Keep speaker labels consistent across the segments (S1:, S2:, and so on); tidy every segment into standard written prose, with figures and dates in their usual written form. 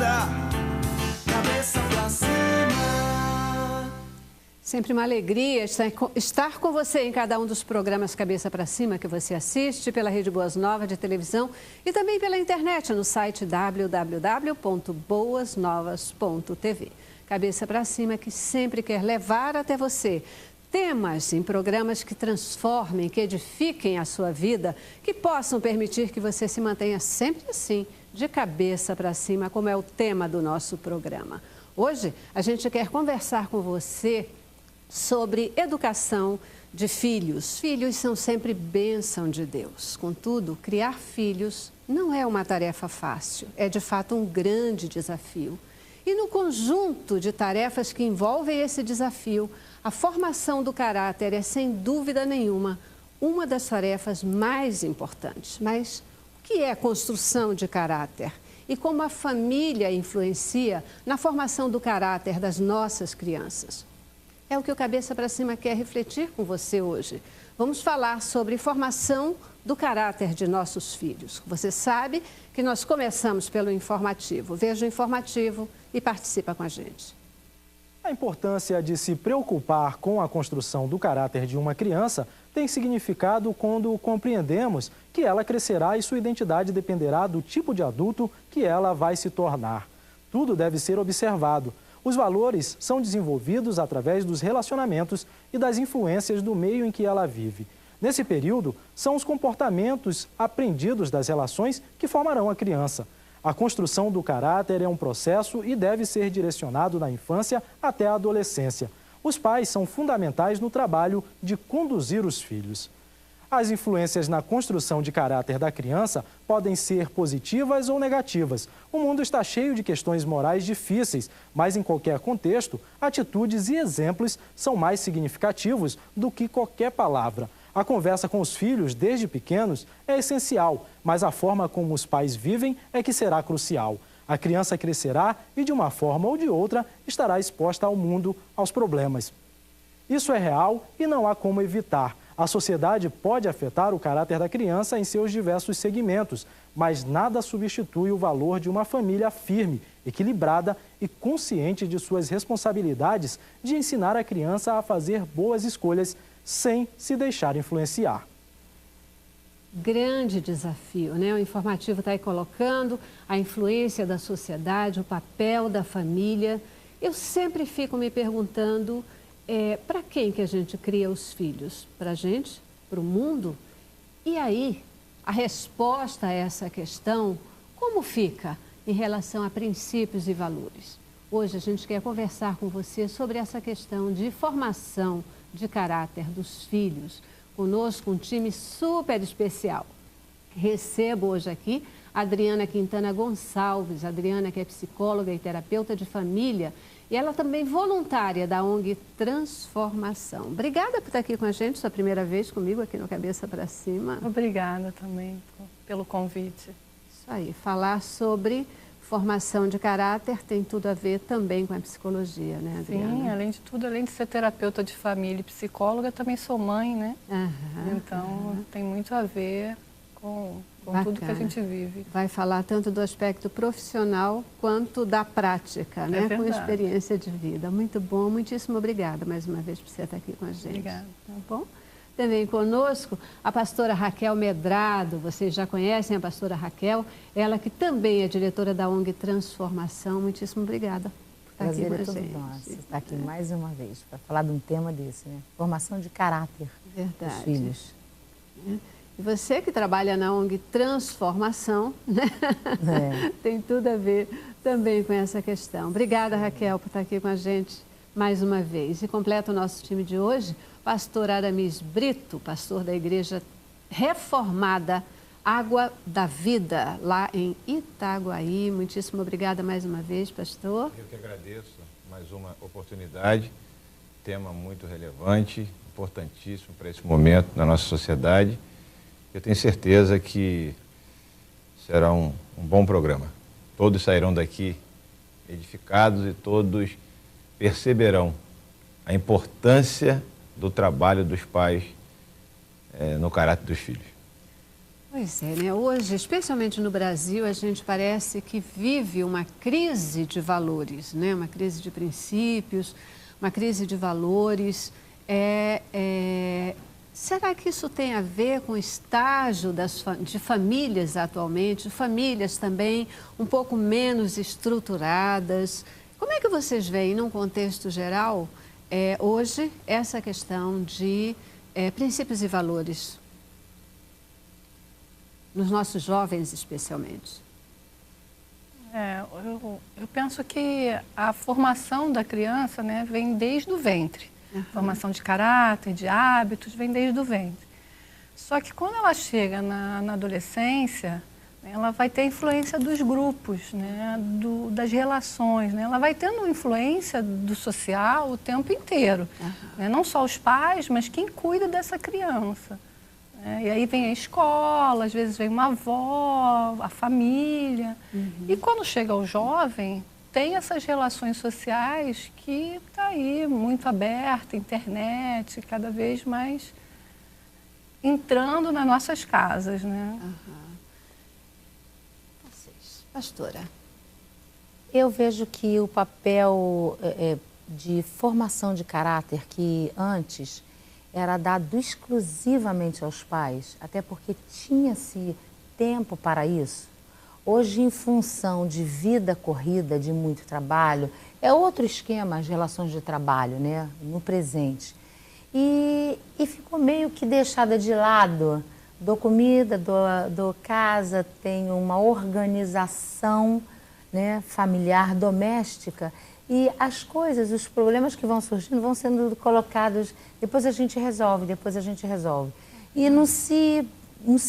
S1: vida, cabeça pra cima.
S2: Sempre uma alegria estar com você em cada um dos programas Cabeça para Cima que você assiste pela Rede Boas Novas de televisão e também pela internet no site www.boasnovas.tv. Cabeça para Cima que sempre quer levar até você temas em programas que transformem, que edifiquem a sua vida, que possam permitir que você se mantenha sempre assim, de cabeça para cima, como é o tema do nosso programa. Hoje a gente quer conversar com você sobre educação de filhos. Filhos são sempre bênção de Deus. Contudo, criar filhos não é uma tarefa fácil, é de fato um grande desafio. E no conjunto de tarefas que envolvem esse desafio, a formação do caráter é, sem dúvida nenhuma, uma das tarefas mais importantes. Mas o que é a construção de caráter? E como a família influencia na formação do caráter das nossas crianças? É o que o Cabeça para Cima quer refletir com você hoje. Vamos falar sobre formação do caráter de nossos filhos. Você sabe que nós começamos pelo informativo. Veja o informativo e participa com a gente.
S3: A importância de se preocupar com a construção do caráter de uma criança tem significado quando compreendemos que ela crescerá e sua identidade dependerá do tipo de adulto que ela vai se tornar. Tudo deve ser observado. Os valores são desenvolvidos através dos relacionamentos e das influências do meio em que ela vive. Nesse período, são os comportamentos aprendidos das relações que formarão a criança. A construção do caráter é um processo e deve ser direcionado na infância até a adolescência. Os pais são fundamentais no trabalho de conduzir os filhos. As influências na construção de caráter da criança podem ser positivas ou negativas. O mundo está cheio de questões morais difíceis, mas em qualquer contexto, atitudes e exemplos são mais significativos do que qualquer palavra. A conversa com os filhos, desde pequenos, é essencial, mas a forma como os pais vivem é que será crucial. A criança crescerá e, de uma forma ou de outra, estará exposta ao mundo, aos problemas. Isso é real e não há como evitar. A sociedade pode afetar o caráter da criança em seus diversos segmentos, mas nada substitui o valor de uma família firme, equilibrada e consciente de suas responsabilidades de ensinar a criança a fazer boas escolhas sem se deixar influenciar.
S2: Grande desafio, né? O informativo está aí colocando a influência da sociedade, o papel da família. Eu sempre fico me perguntando, para quem que a gente cria os filhos? Para a gente? Para o mundo? E aí, a resposta a essa questão, como fica em relação a princípios e valores? Hoje a gente quer conversar com você sobre essa questão de formação de caráter dos filhos. Conosco um time super especial. Recebo hoje aqui a Adriana Quintana Gonçalves. A Adriana, que é psicóloga e terapeuta de família, e ela também voluntária da ONG Transformação. Obrigada por estar aqui com a gente, sua primeira vez comigo aqui no Cabeça para Cima.
S4: Obrigada também pelo convite.
S2: Isso aí, falar sobre formação de caráter tem tudo a ver também com a psicologia, né, Adriana?
S4: Sim, além de tudo, além de ser terapeuta de família e psicóloga, também sou mãe, né? Então, tem muito a ver com tudo que a gente vive.
S2: Vai falar tanto do aspecto profissional quanto da prática, né? Com experiência de vida. Muito bom, muitíssimo obrigada mais uma vez por você estar aqui com a gente.
S4: Obrigada.
S2: Tá bom? Também conosco a pastora Raquel Medrado. Vocês já conhecem a pastora Raquel, ela que também é diretora da ONG Transformação. Muitíssimo obrigada por estar aqui com a gente.
S5: Prazer é todo nosso estar aqui mais uma vez para falar de um tema desse, né? Formação de caráter dos filhos.
S2: E você que trabalha na ONG Transformação, né? Tem tudo a ver também com essa questão. Obrigada, Raquel, por estar aqui com a gente mais uma vez. E completa o nosso time de hoje, pastor Aramis Brito, pastor da Igreja Reformada Água da Vida, lá em Itaguaí. Muitíssimo obrigada mais uma vez, pastor.
S6: Eu que agradeço mais uma oportunidade, tema muito relevante, importantíssimo para esse momento na nossa sociedade. Eu tenho certeza que será um bom programa. Todos sairão daqui edificados e todos perceberão a importância do trabalho dos pais no caráter dos filhos.
S2: Pois é, né? Hoje, especialmente no Brasil, a gente parece que vive uma crise de valores, né? Uma crise de princípios, uma crise de valores. Será que isso tem a ver com o estágio de famílias atualmente, famílias também um pouco menos estruturadas? Como é que vocês veem, num contexto geral, hoje, essa questão de princípios e valores? Nos nossos jovens, especialmente.
S4: Eu penso que a formação da criança, né, vem desde o ventre. Formação de caráter, de hábitos, vem desde o ventre. Só que quando ela chega na adolescência, ela vai ter influência dos grupos, né, das relações. Né? Ela vai tendo influência do social o tempo inteiro. Né? Não só os pais, mas quem cuida dessa criança. E aí vem a escola, às vezes vem uma avó, a família. E quando chega ao jovem, tem essas relações sociais que está aí muito aberta, internet, cada vez mais entrando nas nossas casas, né?
S2: Vocês, pastora.
S5: Eu vejo que o papel de formação de caráter que antes era dado exclusivamente aos pais, até porque tinha-se tempo para isso. Hoje, em função de vida corrida, de muito trabalho, é outro esquema as relações de trabalho, né, no presente. E ficou meio que deixada de lado. Dou comida, dou casa, tenho uma organização, né, familiar, doméstica. E as coisas, os problemas que vão surgindo vão sendo colocados, depois a gente resolve. E não se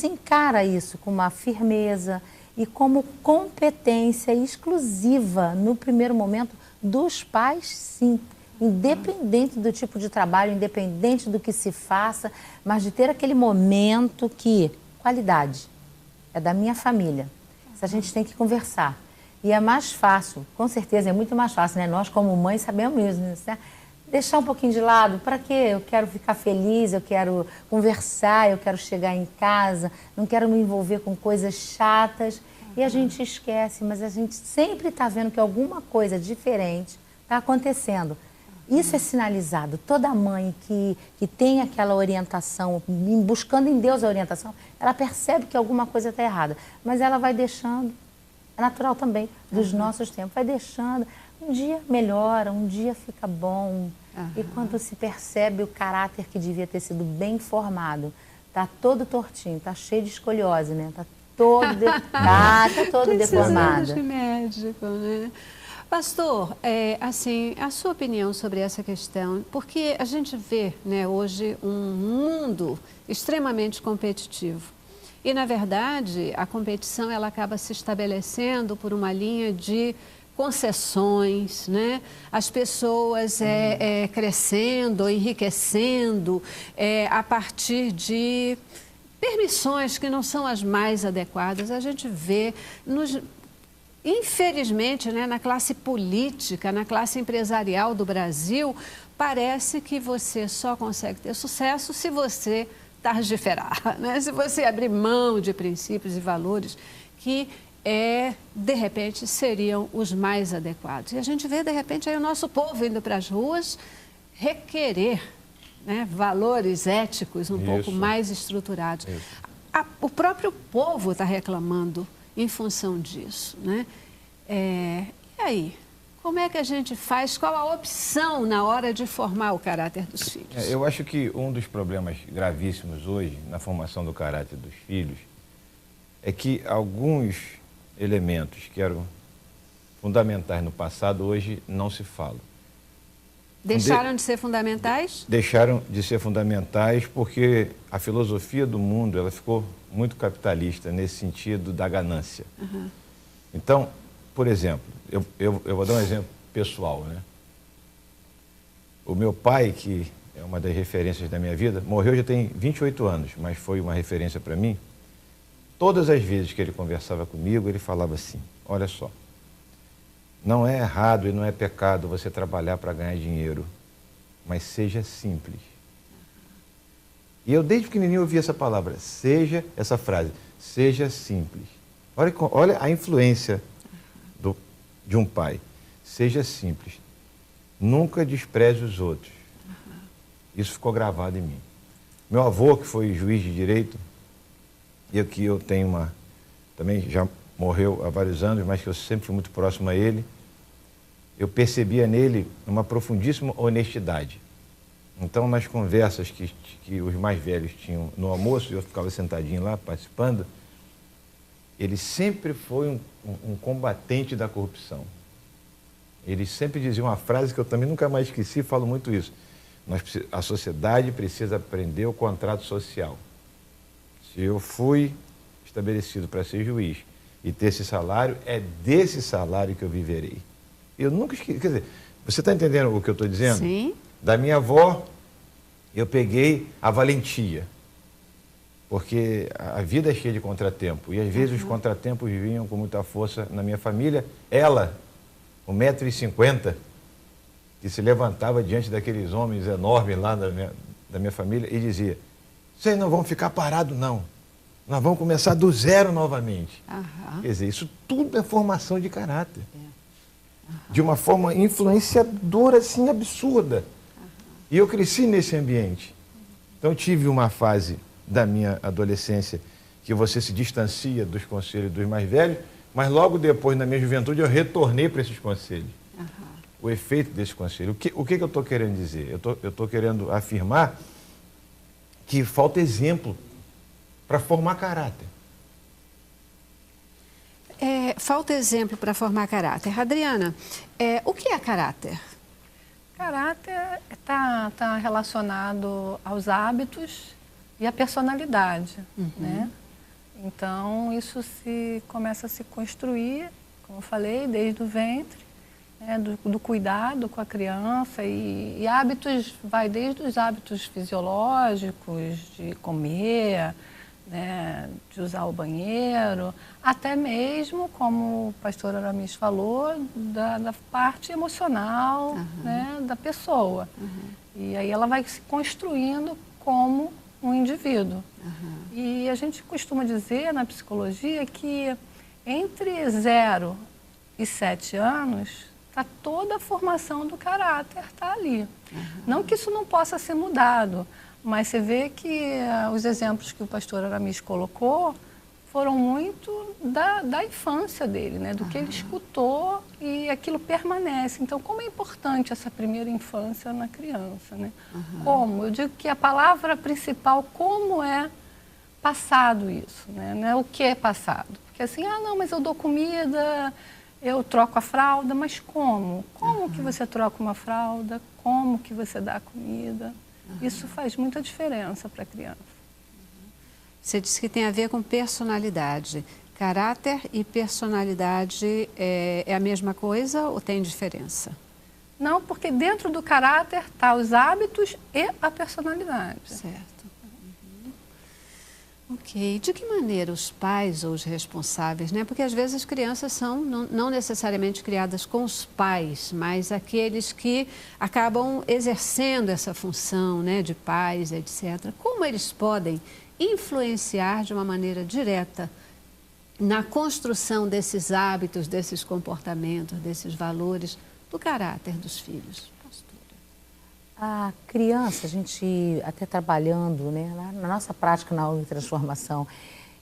S5: encara isso com uma firmeza e como competência exclusiva, no primeiro momento, dos pais, sim. Independente do tipo de trabalho, independente do que se faça, mas de ter aquele momento que, qualidade, é da minha família. Isso a gente tem que conversar. E é mais fácil, com certeza, é muito mais fácil, né? Nós, como mães, sabemos isso, né? Deixar um pouquinho de lado, para quê? Eu quero ficar feliz, eu quero conversar, eu quero chegar em casa, não quero me envolver com coisas chatas. E a gente esquece, mas a gente sempre está vendo que alguma coisa diferente está acontecendo. Isso é sinalizado. Toda mãe que tem aquela orientação, buscando em Deus a orientação, ela percebe que alguma coisa está errada, mas ela vai deixando. É natural também, dos nossos tempos. Vai deixando, um dia melhora, um dia fica bom. E quando se percebe o caráter que devia ter sido bem formado, tá todo tortinho, tá cheio de escoliose, né? Tá todo deformado.
S2: De médico, né? Pastor, assim, a sua opinião sobre essa questão, porque a gente vê, né, hoje um mundo extremamente competitivo. E, na verdade, a competição ela acaba se estabelecendo por uma linha de concessões, né? As pessoas crescendo, enriquecendo a partir de permissões que não são as mais adequadas. A gente vê, infelizmente, né, na classe política, na classe empresarial do Brasil, parece que você só consegue ter sucesso se você tardiferar, né? Se você abrir mão de princípios e valores que, de repente, seriam os mais adequados. E a gente vê, de repente, aí o nosso povo indo para as ruas requerer, né, valores éticos um pouco mais estruturados. O próprio povo está reclamando em função disso, né? E aí? Como é que a gente faz? Qual a opção na hora de formar o caráter dos filhos?
S6: Eu acho que um dos problemas gravíssimos hoje na formação do caráter dos filhos é que alguns elementos que eram fundamentais no passado hoje não se falam.
S2: Deixaram de ser fundamentais?
S6: Deixaram de ser fundamentais porque a filosofia do mundo ela ficou muito capitalista nesse sentido da ganância. Então, por exemplo, eu vou dar um exemplo pessoal, né? O meu pai, que é uma das referências da minha vida, morreu já tem 28 anos, mas foi uma referência para mim. Todas as vezes que ele conversava comigo, ele falava assim, olha só, não é errado e não é pecado você trabalhar para ganhar dinheiro, mas seja simples. E eu, desde pequenininho, ouvi essa palavra, essa frase, seja simples. Olha a influência de um pai. Seja simples. Nunca despreze os outros. Isso ficou gravado em mim. Meu avô, que foi juiz de direito, e que eu tenho também já morreu há vários anos, mas que eu sempre fui muito próximo a ele, eu percebia nele uma profundíssima honestidade. Então, nas conversas que os mais velhos tinham no almoço, eu ficava sentadinho lá, participando, ele sempre foi um combatente da corrupção. Ele sempre dizia uma frase que eu também nunca mais esqueci, falo muito isso. A sociedade precisa aprender o contrato social. Se eu fui estabelecido para ser juiz e ter esse salário, é desse salário que eu viverei. Eu nunca esqueci. Quer dizer, você está entendendo o que eu estou dizendo?
S2: Sim.
S6: Da minha avó, eu peguei a valentia. Porque a vida é cheia de contratempo. E às vezes os contratempos vinham com muita força na minha família. Ela, 1,50 m, que se levantava diante daqueles homens enormes lá da minha família e dizia: vocês não vão ficar parados, não. Nós vamos começar do zero novamente. Quer dizer, isso tudo é formação de caráter. De uma forma influenciadora, assim, absurda. E eu cresci nesse ambiente. Então, eu tive uma fase da minha adolescência que você se distancia dos conselhos dos mais velhos, mas logo depois, na minha juventude, eu retornei para esses conselhos. O efeito desse conselho. O que eu estou querendo dizer? Eu estou querendo afirmar que falta exemplo para formar caráter.
S2: Falta exemplo para formar caráter. Adriana, o que é caráter?
S4: Caráter está relacionado aos hábitos e à personalidade, né? Então, isso começa a se construir, como eu falei, desde o ventre, né? do cuidado com a criança e hábitos, vai desde os hábitos fisiológicos, de comer, né, de usar o banheiro, até mesmo, como o pastor Aramis falou, da parte emocional, né, da pessoa. E aí ela vai se construindo como um indivíduo. E a gente costuma dizer na psicologia que entre 0 e 7 anos, toda a formação do caráter está ali. Não que isso não possa ser mudado, mas você vê que os exemplos que o pastor Aramis colocou foram muito da infância dele, né? Do que ele escutou, e aquilo permanece. Então, como é importante essa primeira infância na criança, né? Como? Eu digo que a palavra principal, como é passado isso, né? Não é o que é passado. Porque assim, não, mas eu dou comida, eu troco a fralda, mas como? Como que você troca uma fralda? Como que você dá comida? Isso faz muita diferença para a criança.
S2: Você disse que tem a ver com personalidade. Caráter e personalidade é a mesma coisa ou tem diferença?
S4: Não, porque dentro do caráter está os hábitos e a personalidade.
S2: Certo. Ok. De que maneira os pais ou os responsáveis, né? Porque às vezes as crianças são não necessariamente criadas com os pais, mas aqueles que acabam exercendo essa função, né, de pais, etc. Como eles podem influenciar de uma maneira direta na construção desses hábitos, desses comportamentos, desses valores, do caráter dos filhos?
S5: A criança, a gente até trabalhando, né, na nossa prática na aula de transformação,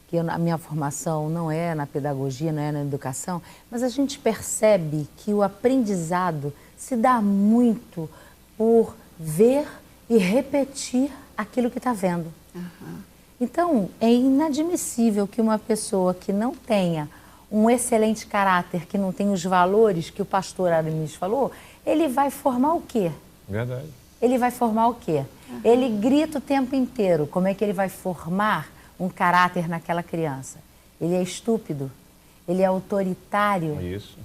S5: que a minha formação não é na pedagogia, não é na educação, mas a gente percebe que o aprendizado se dá muito por ver e repetir aquilo que está vendo. Então, é inadmissível que uma pessoa que não tenha um excelente caráter, que não tem os valores que o pastor Aramis falou, ele vai formar o quê?
S6: Verdade.
S5: Ele vai formar o quê? Ele grita o tempo inteiro. Como é que ele vai formar um caráter naquela criança? Ele é estúpido, ele é autoritário,
S6: Isso.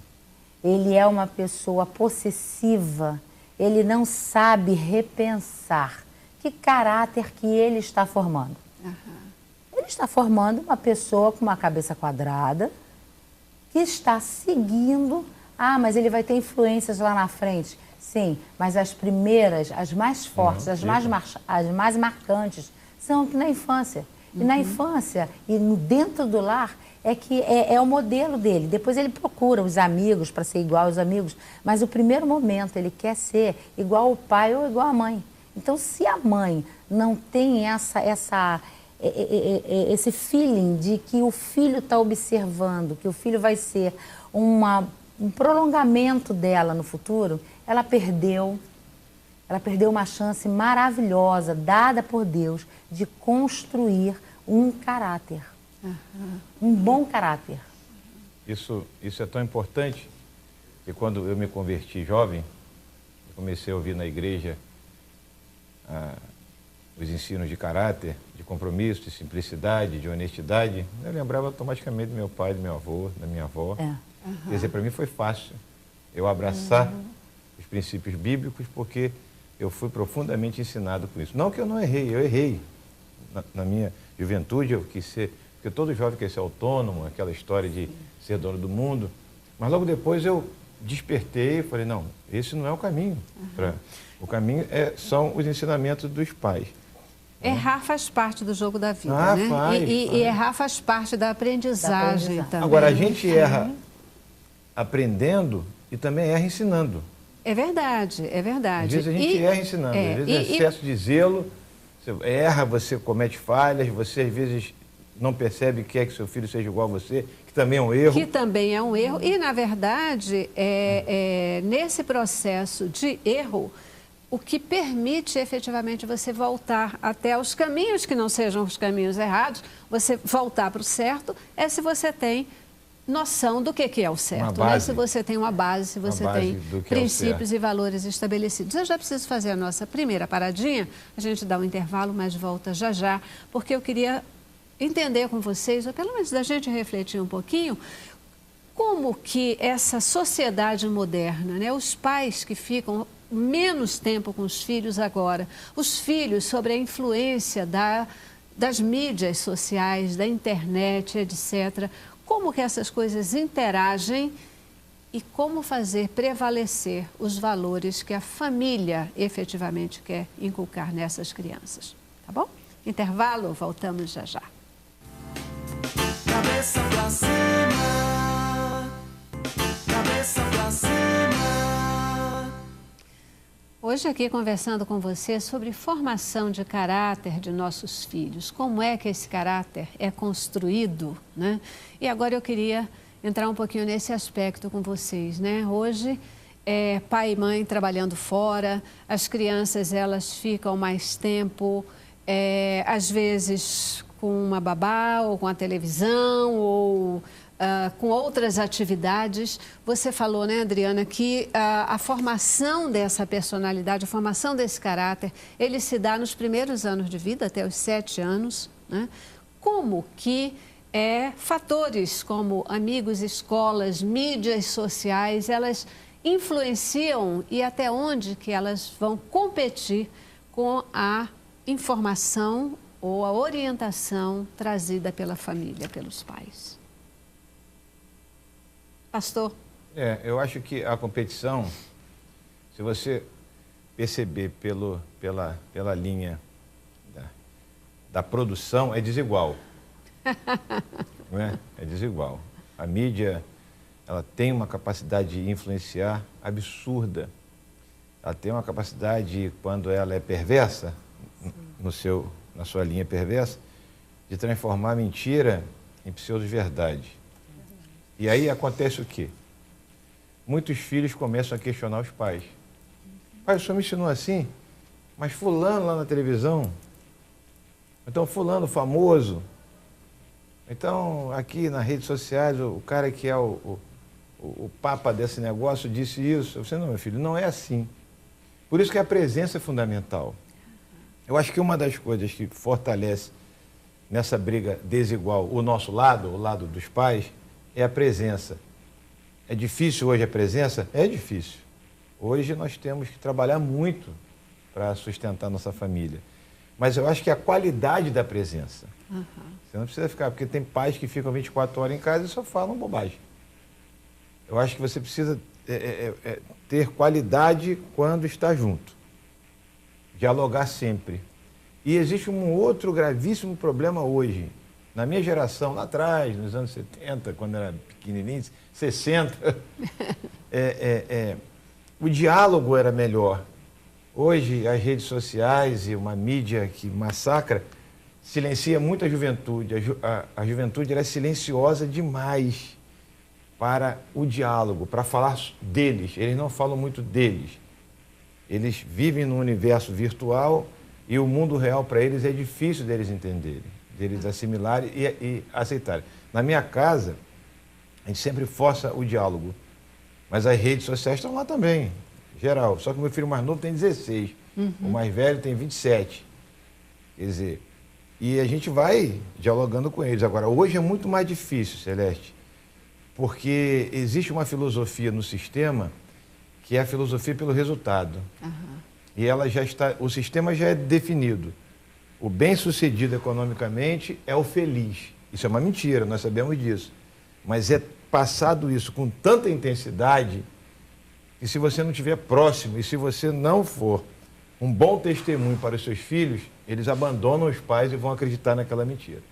S5: ele é uma pessoa possessiva, ele não sabe repensar. Que caráter que ele está formando? Ele está formando uma pessoa com uma cabeça quadrada, que está seguindo, mas ele vai ter influências lá na frente. Sim, mas as primeiras, as mais fortes, as mais marcantes, são na infância. E na infância, e dentro do lar, é o modelo dele. Depois ele procura os amigos para ser igual aos amigos, mas o primeiro momento ele quer ser igual ao pai ou igual à mãe. Então, se a mãe não tem esse feeling de que o filho está observando, que o filho vai ser um prolongamento dela no futuro, ela perdeu uma chance maravilhosa, dada por Deus, de construir um caráter. Um bom caráter.
S6: Isso é tão importante que quando eu me converti jovem, eu comecei a ouvir na igreja os ensinos de caráter, de compromisso, de simplicidade, de honestidade. Eu lembrava automaticamente do meu pai, do meu avô, da minha avó. Quer dizer, para mim foi fácil eu abraçar os princípios bíblicos, porque eu fui profundamente ensinado com isso. Não que eu não errei, eu errei. Na minha juventude eu quis ser, porque todo jovem quer ser autônomo, aquela história de ser dono do mundo. Mas logo depois eu despertei e falei, não, esse não é o caminho. O caminho são os ensinamentos dos pais.
S2: Errar faz parte do jogo da vida, né?
S6: Faz.
S2: E errar faz parte da aprendizagem também.
S6: Agora, a gente erra aprendendo e também erra ensinando.
S2: É verdade, é verdade.
S6: Às vezes a gente erra ensinando, às vezes excesso de zelo, você erra, você comete falhas, você às vezes não percebe que quer que seu filho seja igual a você, que também é um erro.
S2: Que também é um erro. E, na verdade, nesse processo de erro, o que permite efetivamente você voltar até os caminhos que não sejam os caminhos errados, você voltar para o certo, é se você tem noção do que é o certo, né? Se você tem uma base, se você tem princípios e valores estabelecidos. Eu já preciso fazer a nossa primeira paradinha, a gente dá um intervalo, mas volta já já, porque eu queria entender com vocês, ou pelo menos da gente refletir um pouquinho, como que essa sociedade moderna, né? Os pais que ficam menos tempo com os filhos agora, os filhos sobre a influência das mídias sociais, da internet, etc., como que essas coisas interagem e como fazer prevalecer os valores que a família efetivamente quer inculcar nessas crianças. Tá bom? Intervalo, voltamos já já.
S1: Cabeça pra cima, cabeça pra cima.
S2: Hoje aqui conversando com você sobre formação de caráter de nossos filhos, como é que esse caráter é construído, né? E agora eu queria entrar um pouquinho nesse aspecto com vocês, né? Hoje, pai e mãe trabalhando fora, as crianças elas ficam mais tempo, às vezes com uma babá ou com a televisão ou com outras atividades. Você falou, né, Adriana, que a formação dessa personalidade, a formação desse caráter, ele se dá nos primeiros anos de vida, até os 7 anos, né? Como que fatores como amigos, escolas, mídias sociais, elas influenciam e até onde que elas vão competir com a informação ou a orientação trazida pela família, pelos pais? Pastor?
S6: Eu acho que a competição, se você perceber pela linha da produção, é desigual. Não é? É desigual. A mídia, ela tem uma capacidade de influenciar absurda. Ela tem uma capacidade, quando ela é perversa, na sua linha perversa, de transformar a mentira em pseudo-verdade. E aí acontece o quê? Muitos filhos começam a questionar os pais. Pai, o senhor me ensinou assim, mas fulano lá na televisão, então fulano famoso, então aqui nas redes sociais o cara que é o papa desse negócio disse isso. Eu disse, não, meu filho, não é assim. Por isso que a presença é fundamental. Eu acho que uma das coisas que fortalece nessa briga desigual o nosso lado, o lado dos pais, é a presença. É difícil hoje a presença? É difícil. Hoje nós temos que trabalhar muito para sustentar nossa família. Mas eu acho que a qualidade da presença. Você não precisa ficar, porque tem pais que ficam 24 horas em casa e só falam bobagem. Eu acho que você precisa ter qualidade quando está junto. Dialogar sempre. E existe um outro gravíssimo problema hoje. Na minha geração, lá atrás, nos anos 70, quando era pequenininho, 60, o diálogo era melhor. Hoje, as redes sociais e uma mídia que massacra silencia muito a juventude. A juventude era silenciosa demais para o diálogo, para falar deles. Eles não falam muito deles. Eles vivem num universo virtual e o mundo real para eles é difícil deles entenderem, deles assimilarem e aceitarem. Na minha casa, a gente sempre força o diálogo, mas as redes sociais estão lá também, geral. Só que o meu filho mais novo tem 16, o mais velho tem 27. Quer dizer, e a gente vai dialogando com eles. Agora, hoje é muito mais difícil, Celeste, porque existe uma filosofia no sistema que é a filosofia pelo resultado. E ela já está, o sistema já é definido. O bem-sucedido economicamente é o feliz. Isso é uma mentira, nós sabemos disso. Mas é passado isso com tanta intensidade que se você não estiver próximo e se você não for um bom testemunho para os seus filhos, eles abandonam os pais e vão acreditar naquela mentira.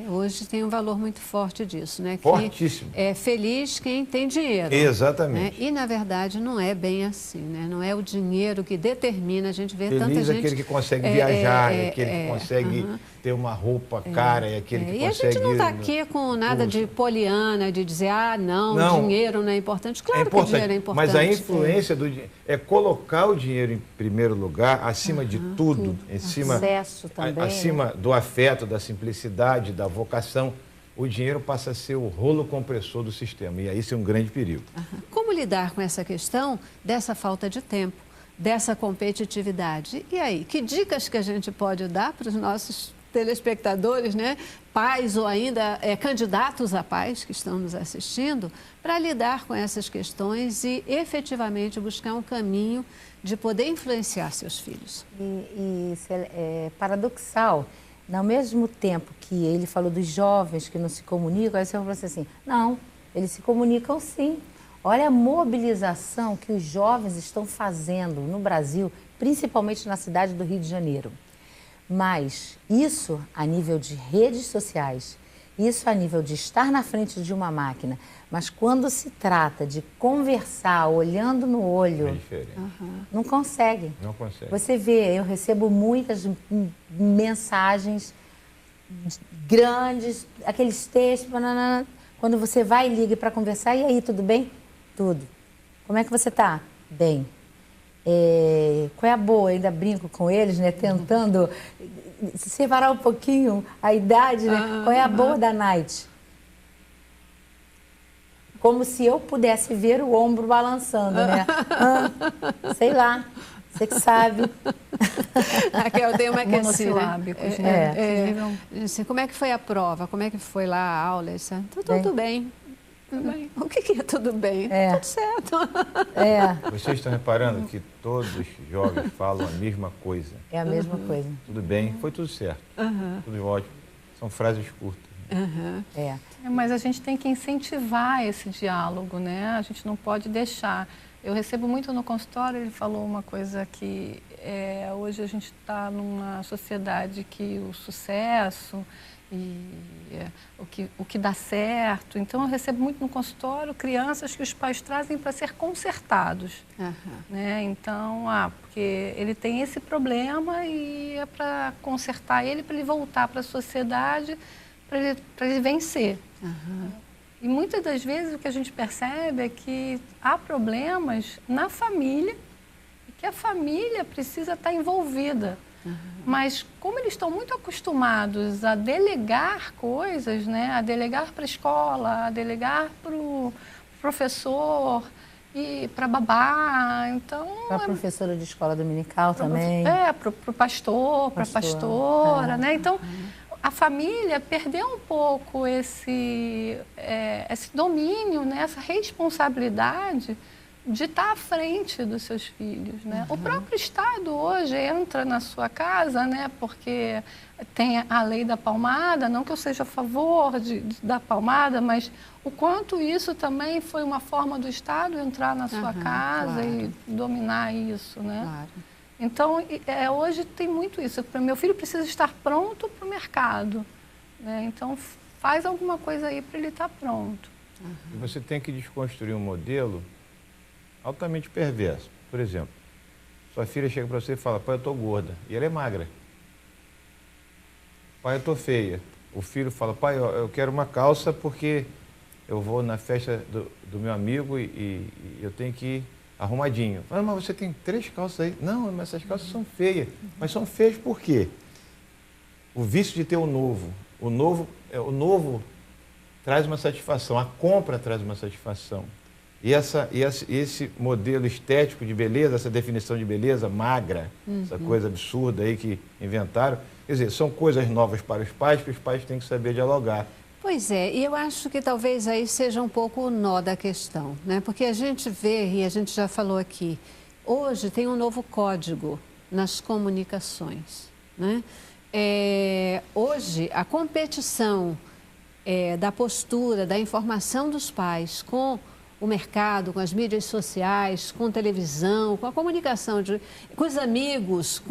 S2: Hoje tem um valor muito forte disso, né?
S6: Fortíssimo.
S2: Que é feliz quem tem dinheiro.
S6: Exatamente.
S2: Né? E, na verdade, não é bem assim, né? Não é o dinheiro que determina. A gente vê tanta
S6: Feliz
S2: gente...
S6: é aquele que consegue viajar, é aquele que consegue ter uma roupa cara, é aquele que
S2: E
S6: consegue...
S2: a gente não está aqui com nada de poliana, de dizer, não, o dinheiro não é importante. Claro que o dinheiro é importante.
S6: Mas a influência do dinheiro é colocar o dinheiro em primeiro lugar, acima de tudo. Em cima,
S5: acesso também,
S6: acima do afeto, da simplicidade, da vocação. O dinheiro passa a ser o rolo compressor do sistema. E aí isso é um grande perigo.
S2: Como lidar com essa questão dessa falta de tempo, dessa competitividade? E aí, que dicas que a gente pode dar para os nossos telespectadores, né? Pais ou ainda candidatos a pais que estão nos assistindo, para lidar com essas questões e efetivamente buscar um caminho de poder influenciar seus filhos?
S5: E é paradoxal. Ao mesmo tempo que ele falou dos jovens que não se comunicam, aí você falou assim, não, eles se comunicam sim. Olha a mobilização que os jovens estão fazendo no Brasil, principalmente na cidade do Rio de Janeiro. Mas isso a nível de redes sociais, isso a nível de estar na frente de uma máquina, mas quando se trata de conversar, olhando no olho,
S6: É diferente.
S5: não consegue.
S6: Não consegue.
S5: Você vê, eu recebo muitas mensagens grandes, aqueles textos, banana, quando você vai e liga para conversar, e aí, tudo bem? Tudo. Como é que você está? Bem. Qual é a boa? Eu ainda brinco com eles, né? Tentando separar um pouquinho a idade, né? Qual é a boa da night? Como se eu pudesse ver o ombro balançando, né? Sei lá, você que sabe.
S2: Raquel, tem uma questão.
S4: Monossilábicos, né?
S2: Como é que foi a prova? Como é que foi lá a aula? Tudo bem. O que é tudo bem? Tudo certo.
S6: Vocês estão reparando que todos os jovens falam a mesma coisa.
S5: É a mesma coisa.
S6: Tudo bem, foi tudo certo. Tudo ótimo. São frases curtas.
S4: Mas a gente tem que incentivar esse diálogo, né? A gente não pode deixar. Eu recebo muito no consultório, ele falou uma coisa que hoje a gente está numa sociedade que o sucesso e o que dá certo. Então, eu recebo muito no consultório crianças que os pais trazem para ser consertados. Né? Então, porque ele tem esse problema e é para consertar ele, para ele voltar para a sociedade, para ele vencer. E muitas das vezes o que a gente percebe é que há problemas na família e que a família precisa estar envolvida. Mas como eles estão muito acostumados a delegar coisas, né? A delegar para a escola, a delegar para o professor e para babá, então...
S5: Para a professora de escola dominical também.
S4: Para o pastor, para a pastora, né? Então, a família perdeu um pouco esse domínio, né? Essa responsabilidade de estar à frente dos seus filhos, né? O próprio Estado hoje entra na sua casa, né? Porque tem a lei da palmada, não que eu seja a favor da palmada, mas o quanto isso também foi uma forma do Estado entrar na sua casa e dominar isso, né?
S2: Claro.
S4: Então, hoje tem muito isso. Meu filho precisa estar pronto para o mercado, né? Então, faz alguma coisa aí para ele estar pronto.
S6: E você tem que desconstruir um modelo altamente perverso. Por exemplo, sua filha chega para você e fala, pai, eu estou gorda. E ela é magra. Pai, eu estou feia. O filho fala, pai, eu quero uma calça porque eu vou na festa do meu amigo e eu tenho que ir arrumadinho. Mas você tem 3 calças aí. Não, mas essas calças são feias. Mas são feias por quê? O vício de ter o novo. O novo traz uma satisfação. A compra traz uma satisfação. E esse modelo estético de beleza, essa definição de beleza magra, essa coisa absurda aí que inventaram, quer dizer, são coisas novas para os pais que os pais têm que saber dialogar.
S2: Pois é, e eu acho que talvez aí seja um pouco o nó da questão, né? Porque a gente vê, e a gente já falou aqui, hoje tem um novo código nas comunicações, né? Hoje, a competição da postura, da informação dos pais com o mercado, com as mídias sociais, com televisão, com a comunicação, com os amigos,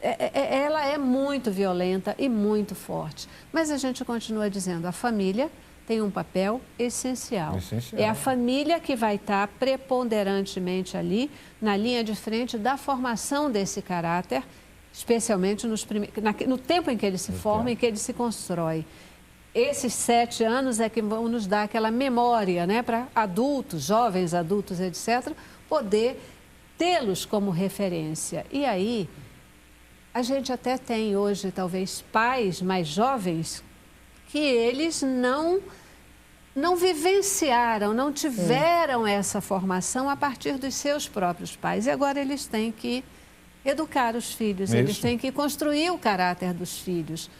S2: ela é muito violenta e muito forte. Mas a gente continua dizendo, a família tem um papel essencial. É a família que vai estar preponderantemente ali, na linha de frente da formação desse caráter, especialmente no tempo em que ele se forma e que ele se constrói. Esses 7 anos é que vão nos dar aquela memória, né, para adultos, jovens adultos, etc., poder tê-los como referência. E aí, a gente até tem hoje, talvez, pais mais jovens que eles não vivenciaram, não tiveram essa formação a partir dos seus próprios pais. E agora eles têm que educar os filhos, eles têm que construir o caráter dos filhos.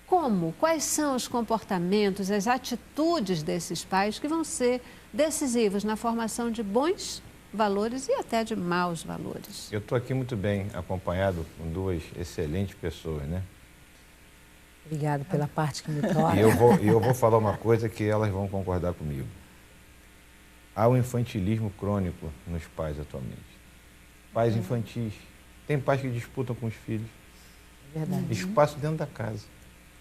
S2: Como? Quais são os comportamentos, as atitudes desses pais que vão ser decisivos na formação de bons valores e até de maus valores?
S6: Eu estou aqui muito bem acompanhado com 2 excelentes pessoas, né?
S5: Obrigado pela parte que me toca.
S6: E eu vou falar uma coisa que elas vão concordar comigo. Há um infantilismo crônico nos pais atualmente. Pais infantis. Tem pais que disputam com os filhos.
S5: Verdade.
S6: Espaço dentro da casa.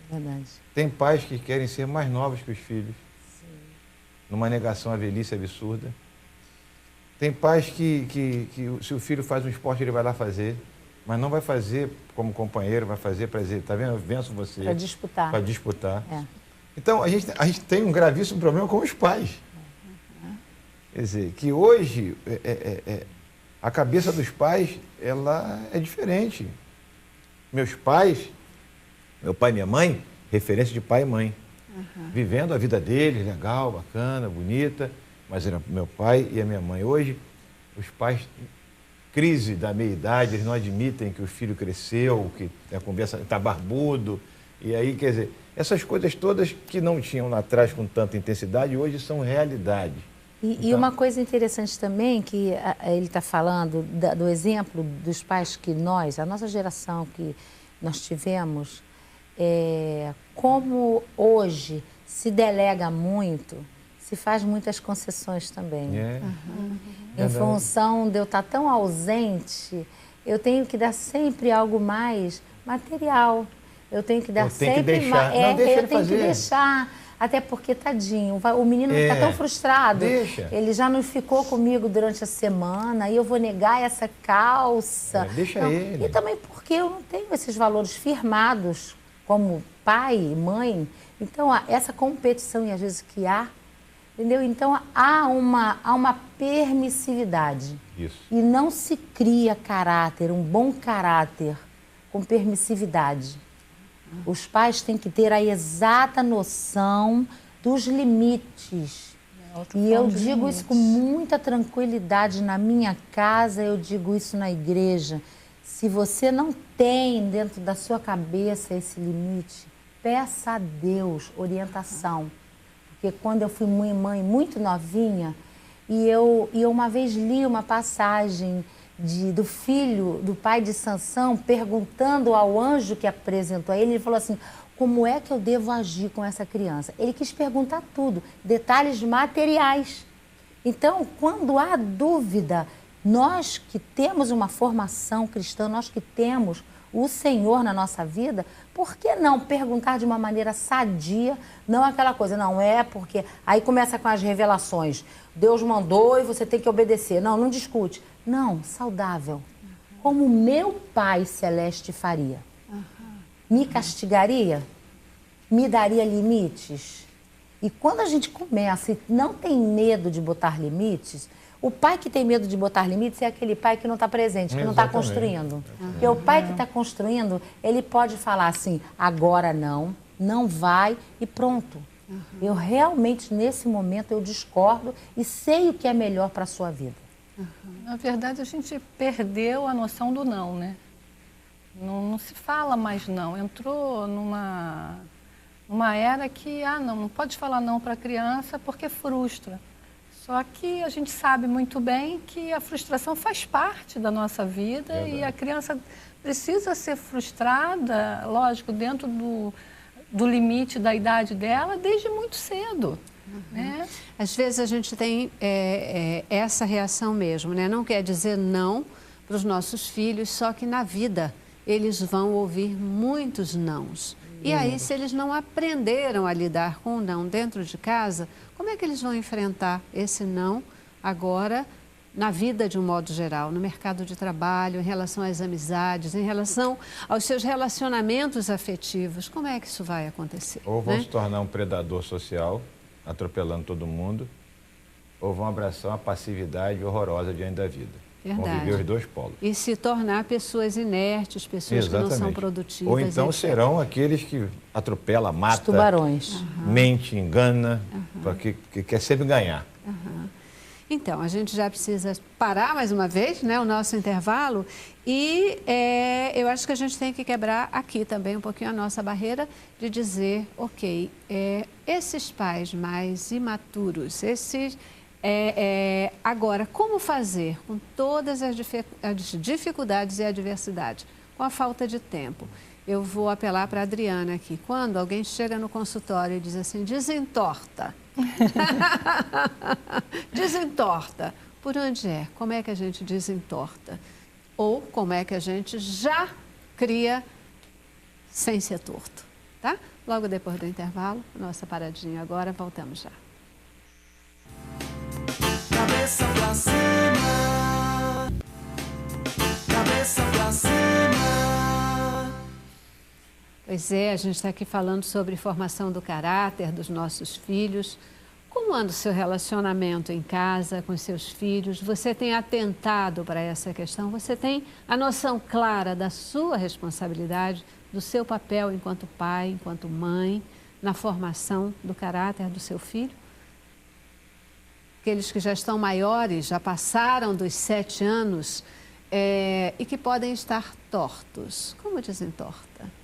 S5: Verdade.
S6: Tem pais que querem ser mais novos que os filhos. Sim. Numa negação à velhice absurda. Tem pais que se o filho faz um esporte, ele vai lá fazer, mas não vai fazer como companheiro, vai fazer para dizer, tá vendo, eu venço você.
S5: Para disputar.
S6: Para disputar. Então, a gente tem um gravíssimo problema com os pais. Quer dizer, que hoje a cabeça dos pais, ela é diferente. Meus pais, meu pai e minha mãe, referência de pai e mãe. Vivendo a vida deles, legal, bacana, bonita, mas era meu pai e a minha mãe. Hoje, os pais, crise da meia-idade, eles não admitem que o filho cresceu, que a conversa está barbudo. E aí, quer dizer, essas coisas todas que não tinham lá atrás com tanta intensidade, hoje são realidade.
S5: E uma coisa interessante também, que ele está falando do exemplo dos pais que a nossa geração que nós tivemos, como hoje se delega muito, se faz muitas concessões também. Em função de eu estar tão ausente, eu tenho que dar sempre algo mais material. Eu tenho que dar sempre mais. Eu tenho que deixar. Até porque, tadinho, o menino fica tão frustrado. Ele já não ficou comigo durante a semana e eu vou negar essa calça.
S6: Deixa ele.
S5: E também porque eu não tenho esses valores firmados como pai e mãe. Então, essa competição, e às vezes que entendeu? Então, há uma permissividade.
S6: Isso.
S5: E não se cria caráter, um bom caráter, com permissividade. Os pais têm que ter a exata noção dos limites. E eu digo isso com muita tranquilidade na minha casa, eu digo isso na igreja. Se você não tem dentro da sua cabeça esse limite, peça a Deus orientação. Porque quando eu fui mãe muito novinha, e eu uma vez li uma passagem do filho, do pai de Sansão, perguntando ao anjo que apresentou a ele, ele falou assim, como é que eu devo agir com essa criança? Ele quis perguntar tudo, detalhes materiais. Então, quando há dúvida, Nós que temos uma formação cristã, nós que temos o Senhor na nossa vida, por que não perguntar de uma maneira sadia, não aquela coisa, não é porque... Aí começa com as revelações, Deus mandou e você tem que obedecer. Não, não discute. Não, saudável. Como meu Pai Celeste faria. Me castigaria? Me daria limites? E quando a gente começa e não tem medo de botar limites... O pai que tem medo de botar limites é aquele pai que não está presente, que não está construindo. Porque o pai que está construindo, ele pode falar assim, agora não, não vai e pronto. Eu realmente, nesse momento, eu discordo e sei o que é melhor para a sua vida.
S4: Na verdade, a gente perdeu a noção do não, né? Não se fala mais não. Entrou numa era que, não pode falar não para a criança porque frustra. Só que a gente sabe muito bem que a frustração faz parte da nossa vida. Verdade. E a criança precisa ser frustrada, lógico, dentro do limite da idade dela, desde muito cedo. Né?
S2: Às vezes a gente tem essa reação mesmo, né? Não quer dizer não para os nossos filhos, só que na vida eles vão ouvir muitos nãos. E aí, se eles não aprenderam a lidar com o não dentro de casa, como é que eles vão enfrentar esse não agora na vida de um modo geral, no mercado de trabalho, em relação às amizades, em relação aos seus relacionamentos afetivos? Como é que isso vai acontecer?
S6: Ou vão se tornar um predador social, atropelando todo mundo, ou vão abraçar uma passividade horrorosa diante da vida.
S2: Verdade.
S6: Vão viver os dois polos.
S2: E se tornar pessoas inertes, pessoas que não são produtivas.
S6: Ou então serão aqueles que atropelam, matam,
S5: os tubarões.
S6: Mente, engana, porque quer sempre ganhar.
S2: Então, a gente já precisa parar mais uma vez, né, o nosso intervalo, e eu acho que a gente tem que quebrar aqui também um pouquinho a nossa barreira de dizer, ok, esses pais mais imaturos, agora, como fazer com todas as dificuldades e adversidades, com a falta de tempo? Eu vou apelar para a Adriana aqui. Quando alguém chega no consultório e diz assim, desentorta. Desentorta. Por onde é? Como é que a gente desentorta? Ou como é que a gente já cria sem ser torto? Tá? Logo depois do intervalo, nossa paradinha agora, voltamos já.
S1: Cabeça pra cima, cabeça pra cima.
S2: Pois é, a gente está aqui falando sobre formação do caráter dos nossos filhos. Como anda o seu relacionamento em casa com os seus filhos? Você tem atentado para essa questão? Você tem a noção clara da sua responsabilidade, do seu papel enquanto pai, enquanto mãe, na formação do caráter do seu filho? Aqueles que já estão maiores, já passaram dos 7 anos e que podem estar tortos. Como desentorta?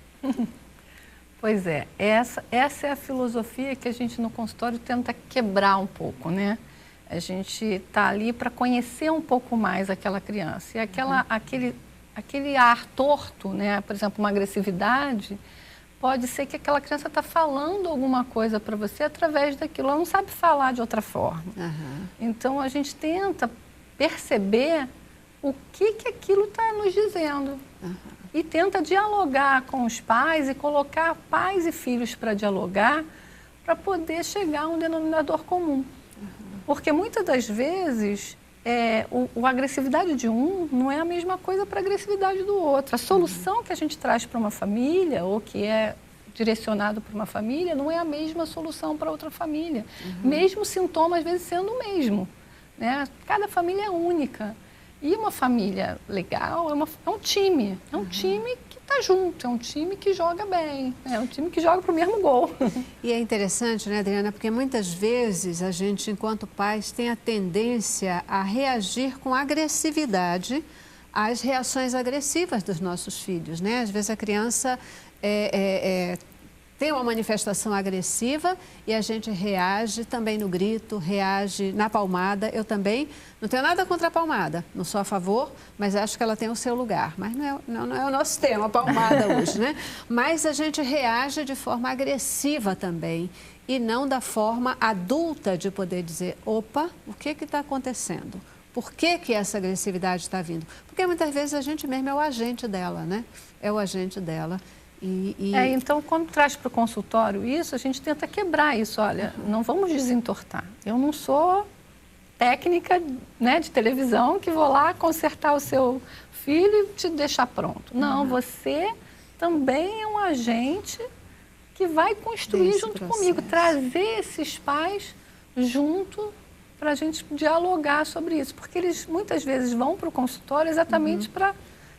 S4: Pois é, essa é a filosofia que a gente no consultório tenta quebrar um pouco, né? A gente está ali para conhecer um pouco mais aquela criança. E aquele ar torto, né? Por exemplo, uma agressividade, pode ser que aquela criança está falando alguma coisa para você através daquilo. Ela não sabe falar de outra forma. Então, a gente tenta perceber o que aquilo está nos dizendo. E tenta dialogar com os pais e colocar pais e filhos para dialogar para poder chegar a um denominador comum. Porque muitas das vezes a agressividade de um não é a mesma coisa para a agressividade do outro. A solução que a gente traz para uma família ou que é direcionado para uma família não é a mesma solução para outra família. Mesmo o sintoma às vezes sendo o mesmo, né? Cada família é única. E uma família legal é um time. É um time que está junto, é um time que joga bem, é um time que joga para o mesmo gol.
S2: E é interessante, né, Adriana, porque muitas vezes a gente, enquanto pais, tem a tendência a reagir com agressividade às reações agressivas dos nossos filhos, né? Às vezes a criança tem uma manifestação agressiva e a gente reage também no grito, reage na palmada. Eu também não tenho nada contra a palmada, não sou a favor, mas acho que ela tem o seu lugar. Mas não é o nosso tema, a palmada hoje, né? Mas a gente reage de forma agressiva também e não da forma adulta de poder dizer, opa, o que está acontecendo? Por que que essa agressividade está vindo? Porque muitas vezes a gente mesmo é o agente dela, né? É o agente dela.
S4: Então, quando traz para o consultório isso, a gente tenta quebrar isso. Olha, não vamos desentortar. Eu não sou técnica, né, de televisão que vou lá consertar o seu filho e te deixar pronto. Não, você também é um agente que vai construir
S2: Desse
S4: junto
S2: processo.
S4: comigo, trazer esses pais junto para a gente dialogar sobre isso. Porque eles muitas vezes vão para o consultório exatamente para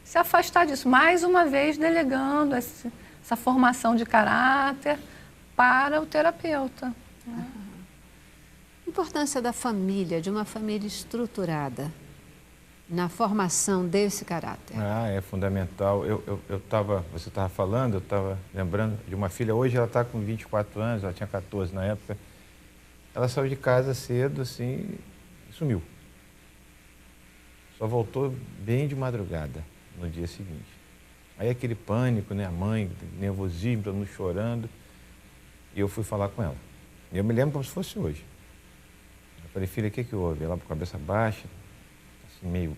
S4: se afastar disso. Mais uma vez, delegando essa formação de caráter para o terapeuta.
S2: A importância da família, de uma família estruturada na formação desse caráter.
S6: É fundamental. Você estava falando, eu estava lembrando de uma filha, hoje ela está com 24 anos, ela tinha 14 na época. Ela saiu de casa cedo, assim, e sumiu. Só voltou bem de madrugada, no dia seguinte. Aí aquele pânico, né, a mãe, nervosismo, todo mundo chorando. E eu fui falar com ela. E eu me lembro como se fosse hoje. Eu falei, filha, o que houve? Ela com a cabeça baixa, assim, meio...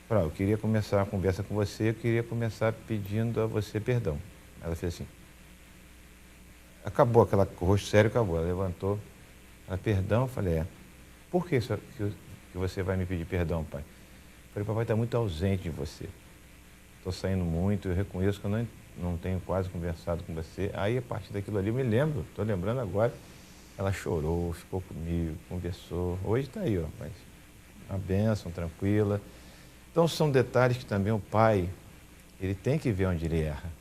S6: Eu queria começar a conversa com você, eu queria começar pedindo a você perdão. Ela fez assim. Acabou, o rosto sério acabou. Ela levantou. Ela, perdão? Eu falei, por que você vai me pedir perdão, pai? Eu falei, papai está muito ausente de você. Estou saindo muito, eu reconheço que eu não tenho quase conversado com você. Aí, a partir daquilo ali, eu me lembro, estou lembrando agora, ela chorou, ficou comigo, conversou. Hoje está aí, mas uma bênção, tranquila. Então, são detalhes que também o pai, ele tem que ver onde ele erra.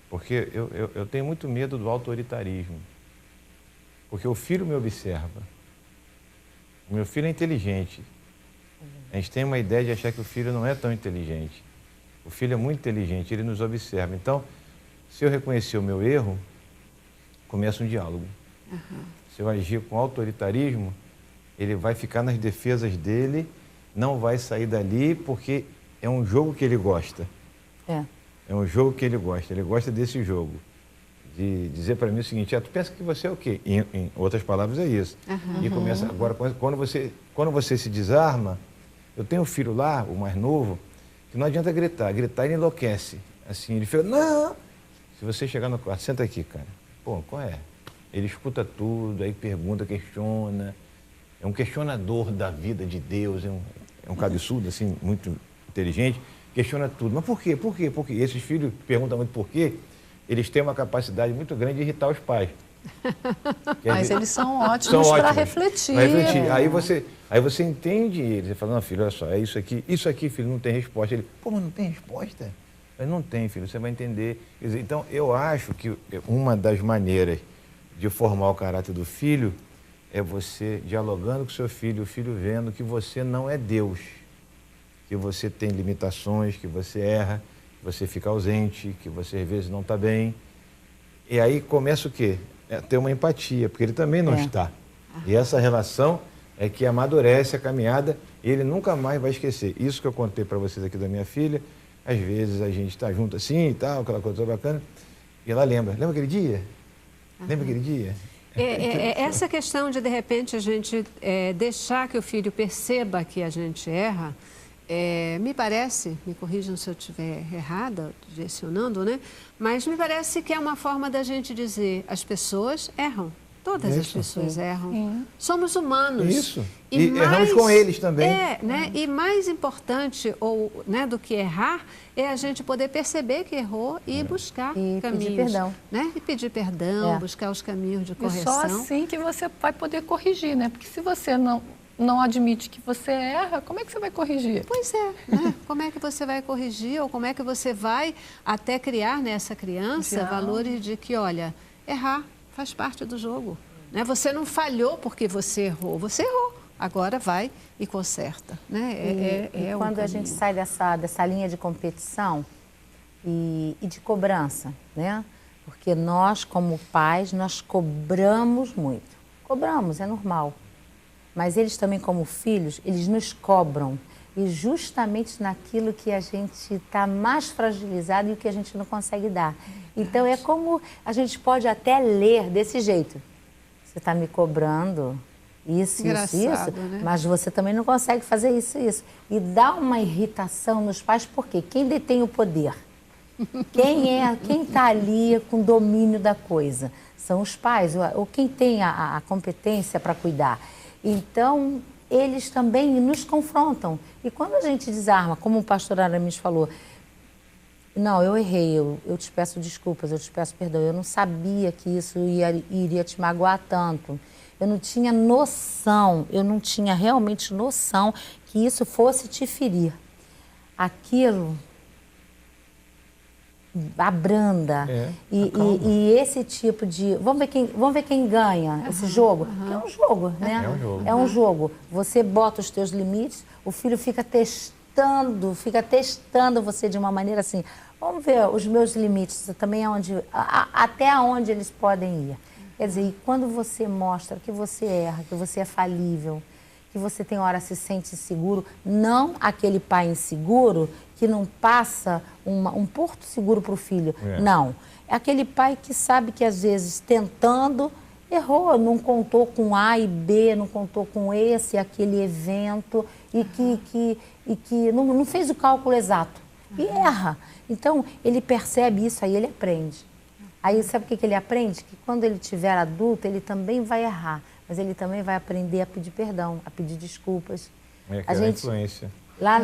S6: Porque eu tenho muito medo do autoritarismo. Porque o filho me observa. O meu filho é inteligente. A gente tem uma ideia de achar que o filho não é tão inteligente. O filho é muito inteligente, ele nos observa. Então, se eu reconhecer o meu erro, começa um diálogo. Se eu agir com autoritarismo, ele vai ficar nas defesas dele, não vai sair dali, porque é um jogo que ele gosta. É um jogo que ele gosta desse jogo. De dizer para mim o seguinte, tu pensa que você é o quê? Em outras palavras é isso. E começa, agora, quando você se desarma, eu tenho um filho lá, o mais novo, que não adianta gritar ele enlouquece. Assim, ele fica, não! Se você chegar no quarto, senta aqui, cara. Pô, qual é? Ele escuta tudo, aí pergunta, questiona. É um questionador da vida de Deus, é um cabeçudo, assim, muito inteligente, questiona tudo. Mas por quê? Por quê? Por quê? Esses filhos perguntam muito por quê, eles têm uma capacidade muito grande de irritar os pais.
S4: Mas eles são ótimos para refletir.
S6: Aí você entende eles, você fala, não, filho, olha só, é isso aqui, filho, não tem resposta. Ele, pô, mas não tem resposta? Mas não tem, filho, você vai entender. Quer dizer, então, eu acho que uma das maneiras de formar o caráter do filho é você dialogando com seu filho, o filho vendo que você não é Deus, que você tem limitações, que você erra, que você fica ausente, que você às vezes não está bem. E aí começa o quê? Ter uma empatia, porque ele também não está. E essa relação é que amadurece a caminhada e ele nunca mais vai esquecer. Isso que eu contei para vocês aqui da minha filha, às vezes a gente está junto assim e tal, aquela coisa bacana, e ela lembra. Lembra aquele dia? Lembra aquele dia?
S2: Essa questão de repente, a gente deixar que o filho perceba que a gente erra, me parece, me corrijam se eu estiver errada, direcionando, né? Mas me parece que é uma forma da gente dizer, as pessoas erram. Todas as pessoas erram. Somos humanos.
S6: Isso. E erramos com eles também.
S2: Né? E mais importante do que errar é a gente poder perceber que errou e buscar caminhos.
S5: Pedir perdão.
S2: Né? E pedir perdão, buscar os caminhos de correção.
S4: E só assim que você vai poder corrigir, né? Porque se você não admite que você erra, como é que você vai corrigir?
S2: Pois é, né? Como é que você vai corrigir ou como é que você vai até criar nessa criança valores de que, olha, errar faz parte do jogo. Né? Você não falhou porque você errou, agora vai e conserta. Né?
S5: E quando a gente sai dessa linha de competição e de cobrança, né? Porque nós, como pais, nós cobramos muito. Cobramos, é normal. Mas eles também, como filhos, eles nos cobram. E justamente naquilo que a gente está mais fragilizado e o que a gente não consegue dar. Então, é como a gente pode até ler desse jeito. Você está me cobrando, isso,
S2: Engraçado, né?
S5: mas você também não consegue fazer isso. E dá uma irritação nos pais, porque quem detém o poder? Quem está ali com domínio da coisa? São os pais, ou quem tem a competência para cuidar. Então, eles também nos confrontam. E quando a gente desarma, como o pastor Aramis falou, não, eu errei, eu te peço desculpas, eu te peço perdão, eu não sabia que isso iria te magoar tanto. Eu não tinha noção, eu não tinha realmente noção que isso fosse te ferir. Aquilo abranda. E esse tipo de... Vamos ver quem ganha esse jogo? Que é um jogo, né?
S6: É um jogo.
S5: É um jogo. Você bota os teus limites, o filho fica testando você de uma maneira assim. Vamos ver os meus limites, também até onde eles podem ir. Quer dizer, e quando você mostra que você erra, que você é falível, que você tem hora se sente seguro, não aquele pai inseguro que não passa um porto seguro para o filho. Não. É aquele pai que sabe que às vezes tentando, errou, não contou com A e B, não contou com aquele evento e que não fez o cálculo exato. E erra. Então, ele percebe isso, aí ele aprende. Aí sabe o que ele aprende? Que quando ele tiver adulto, ele também vai errar, mas ele também vai aprender a pedir perdão, a pedir desculpas.
S6: Influência.
S5: Lá,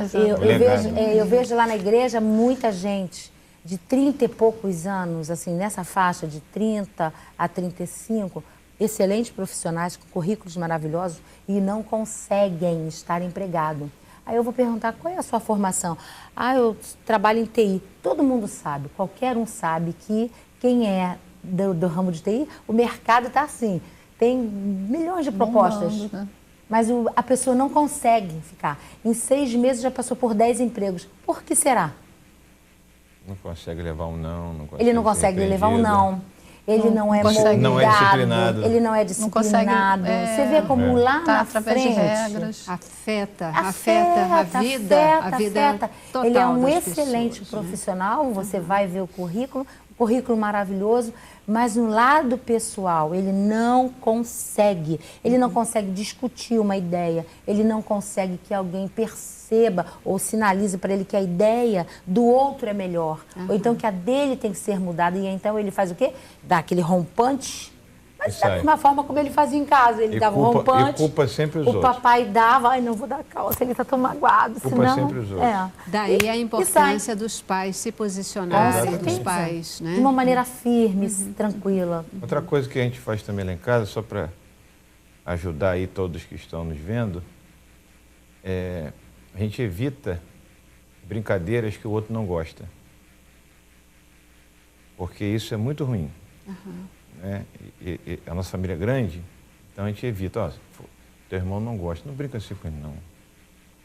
S5: eu vejo lá na igreja muita gente de 30 e poucos anos, assim, nessa faixa de 30 a 35, excelentes profissionais com currículos maravilhosos e não conseguem estar empregado. Aí eu vou perguntar, qual é a sua formação? Eu trabalho em TI. Todo mundo sabe, qualquer um sabe que quem é do ramo de TI, o mercado está assim, tem milhões de propostas.
S4: Bombando, né?
S5: Mas a pessoa não consegue ficar. Em 6 meses já passou por 10 empregos. Por que será?
S6: Não consegue levar um não.
S5: Ele não consegue levar um não. Ele não é moldado.
S6: Não é disciplinado.
S5: Ele não é disciplinado. Você vê como lá na
S4: através
S5: frente...
S4: de regras.
S2: Afeta a vida total
S5: Ele é um
S2: das
S5: excelente
S2: pessoas,
S5: profissional, você vai ver o currículo maravilhoso, mas no lado pessoal ele não consegue discutir uma ideia, ele não consegue que alguém perceba ou sinalize para ele que a ideia do outro é melhor, ou então que a dele tem que ser mudada, e então ele faz o quê? Dá aquele rompante, mas da mesma forma como ele fazia em casa, ele dava um rompante.
S6: E culpa sempre os outros.
S5: O papai dava, não vou dar calça, ele está tão magoado,
S6: Culpa sempre os outros.
S2: Daí a importância dos pais se posicionarem, dos pais, né?
S5: De uma maneira firme, tranquila.
S6: Outra coisa que a gente faz também lá em casa, só para ajudar aí todos que estão nos vendo, a gente evita brincadeiras que o outro não gosta. Porque isso é muito ruim. Né? E a nossa família é grande, então a gente evita. Teu irmão não gosta, não brinca assim com ele, não.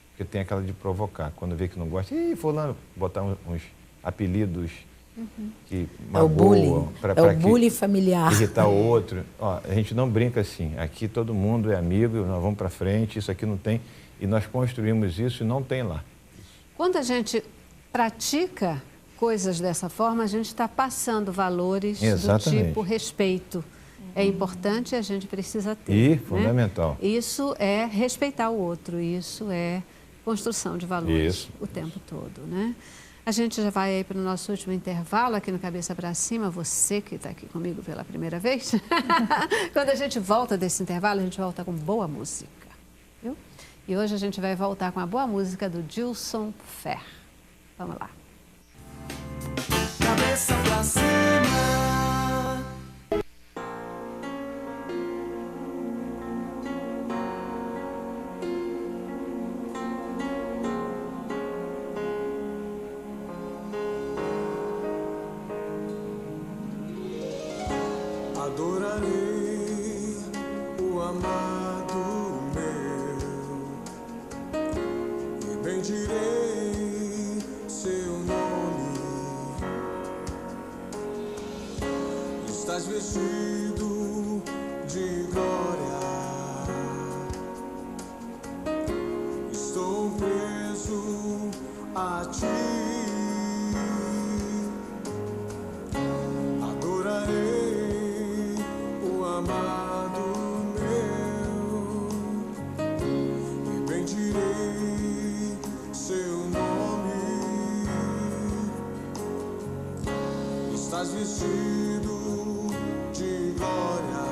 S6: Porque tem aquela de provocar. Quando vê que não gosta, fulano, botar uns apelidos que magoam.
S5: É o bullying familiar.
S6: Irritar o outro. A gente não brinca assim. Aqui todo mundo é amigo, nós vamos para frente, isso aqui não tem. E nós construímos isso e não tem lá.
S2: Quando a gente pratica coisas dessa forma, a gente está passando valores do tipo respeito. É importante, a gente precisa ter.
S6: E fundamental.
S2: Isso é respeitar o outro, isso é construção de valores o tempo todo, né? A gente já vai aí para o nosso último intervalo aqui no Cabeça para Cima, você que está aqui comigo pela primeira vez. Quando a gente volta desse intervalo, a gente volta com boa música, viu? E hoje a gente vai voltar com a boa música do Gilson Fer. Vamos lá.
S1: Cabeça pra cima. Adorarei o amado meu e bendirei seu nome. Estás vestido de glória, estou preso a ti. Adorarei o amado meu estás vestido de glória.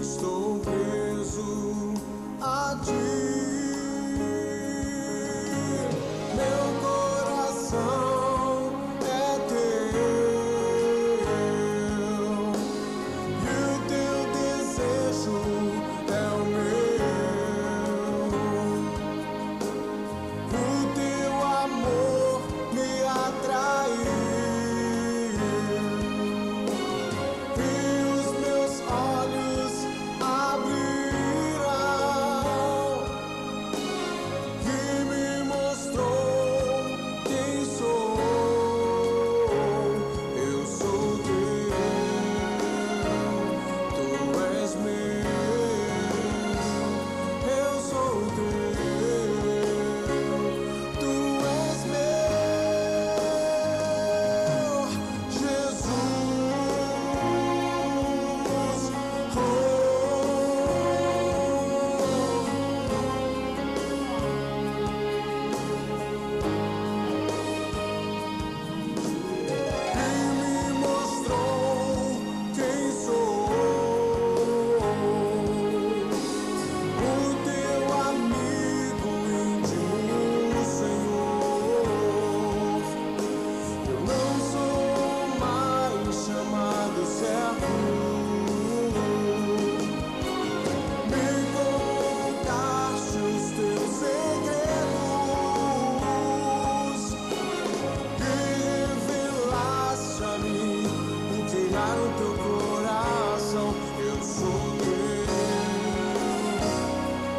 S1: Estou preso a ti. Meu coração é teu e o teu desejo é o meu. O teu amor me atraiu e os meus olhos abriram e me mostrou quem sou. Eu sou teu, tu és meu. Eu sou teu, tu és meu, Jesus. Quem me mostrou quem sou, o teu amigo íntimo, Senhor. Eu não sou mais chamado servo, me contaste os teus segredos e revelaste a mim o que há no teu coração. Eu sou teu,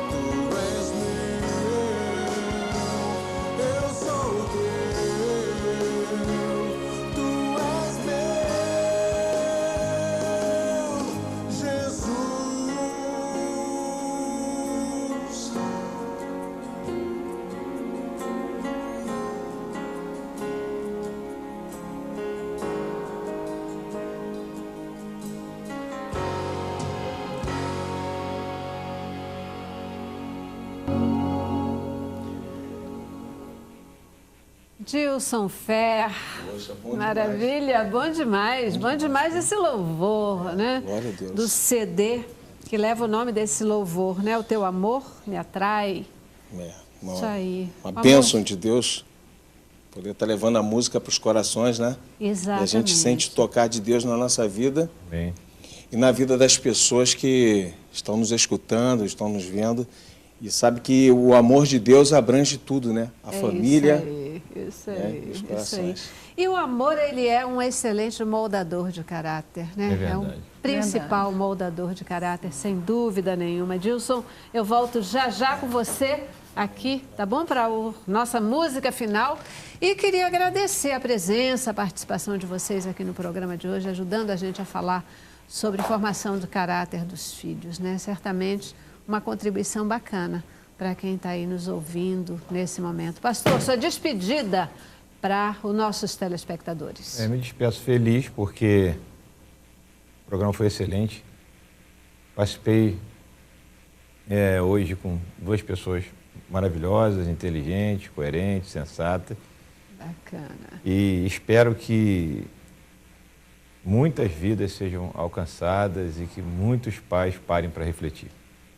S1: tu és meu. Eu sou teu, tu és meu, Jesus.
S2: Dilson Fer, maravilha, bom demais esse louvor, né?
S7: Glória a Deus.
S2: Do CD que leva o nome desse louvor, né? O teu amor me atrai. Isso aí.
S7: Uma bênção de Deus, poder estar levando a música para os corações, né?
S2: Exatamente.
S7: E a gente sente tocar de Deus na nossa vida
S6: Bem,
S7: e na vida das pessoas que estão nos escutando, estão nos vendo. E sabe que o amor de Deus abrange tudo, né? A família.
S2: Isso
S7: né?
S2: aí,
S7: Os
S2: isso aí.
S7: corações.
S2: E o amor, ele é um excelente moldador de caráter, né?
S6: É verdade.
S2: um principal moldador de caráter, sem dúvida nenhuma. Dilson, eu volto já com você aqui, tá bom? Para a nossa música final. E queria agradecer a presença, a participação de vocês aqui no programa de hoje, ajudando a gente a falar sobre formação do caráter dos filhos, né? Certamente uma contribuição bacana para quem está aí nos ouvindo nesse momento. Pastor, sua despedida para os nossos telespectadores.
S6: me despeço feliz porque o programa foi excelente. Participei hoje com duas pessoas maravilhosas, inteligentes, coerentes, sensatas.
S2: Bacana.
S6: E espero que muitas vidas sejam alcançadas e que muitos pais parem para refletir.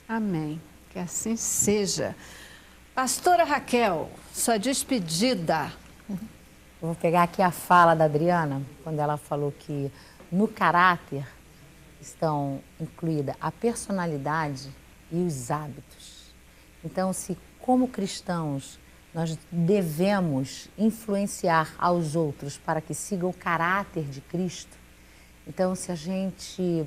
S2: Amém. Que assim seja. Pastora Raquel, sua despedida.
S5: Eu vou pegar aqui a fala da Adriana, quando ela falou que no caráter estão incluída a personalidade e os hábitos. Então, se como cristãos nós devemos influenciar aos outros para que sigam o caráter de Cristo, então se a gente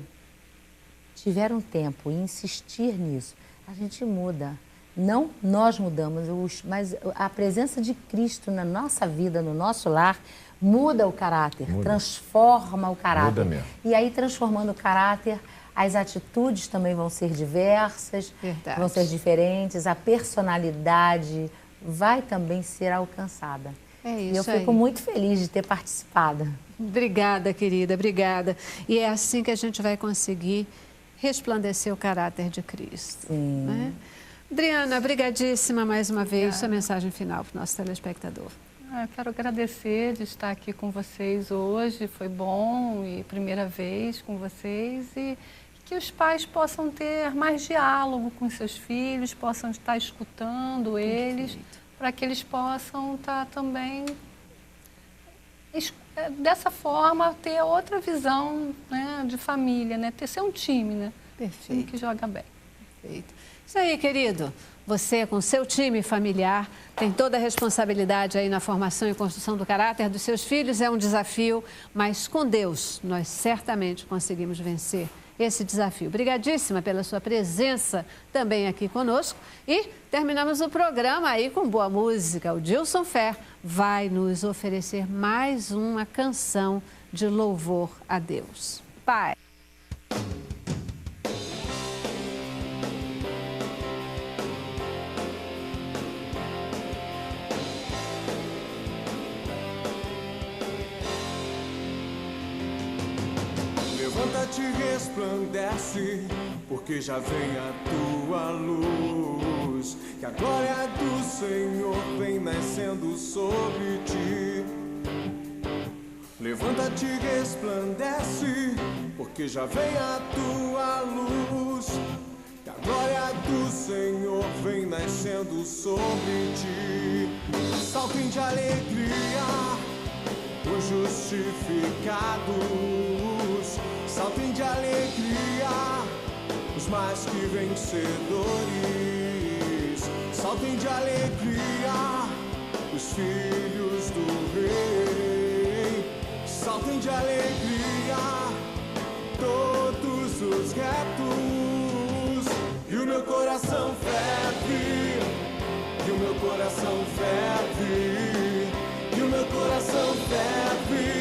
S5: tiver um tempo e insistir nisso, a gente muda. Não nós mudamos, mas a presença de Cristo na nossa vida, no nosso lar, muda o caráter, transforma o caráter.
S6: Muda mesmo.
S5: E aí, transformando o caráter, as atitudes também vão ser diversas,
S2: Verdade.
S5: vão ser diferentes, a personalidade vai também ser alcançada.
S2: É
S5: E eu
S2: isso
S5: fico
S2: aí.
S5: muito feliz de ter participado.
S2: Obrigada, querida, obrigada. E é assim que a gente vai conseguir resplandecer o caráter de Cristo.
S5: Sim.
S2: Né? Adriana, brigadíssima mais uma vez. Sua mensagem final para o nosso telespectador.
S4: Eu quero agradecer de estar aqui com vocês hoje, foi bom e primeira vez com vocês e que os pais possam ter mais diálogo com seus filhos, possam estar escutando eles, para que eles possam estar também, dessa forma, ter outra visão, né, de família, né, ser um time, né?
S2: Perfeito.
S4: Time que joga bem.
S2: Perfeito. Isso aí, querido. Você, com seu time familiar, tem toda a responsabilidade aí na formação e construção do caráter dos seus filhos. É um desafio, mas com Deus nós certamente conseguimos vencer esse desafio. Obrigadíssima pela sua presença também aqui conosco. E terminamos o programa aí com boa música. O Dilson Fer vai nos oferecer mais uma canção de louvor a Deus. Pai.
S1: Levanta-te e resplandece, porque já vem a tua luz. Que a glória do Senhor vem nascendo sobre ti. Levanta-te e resplandece, porque já vem a tua luz. Que a glória do Senhor vem nascendo sobre ti. Saltem de alegria os justificados, saltem de alegria os mais que vencedores, saltem de alegria os filhos do Rei, saltem de alegria todos os retos. E o meu coração ferve, e o meu coração ferve, e o meu coração ferve.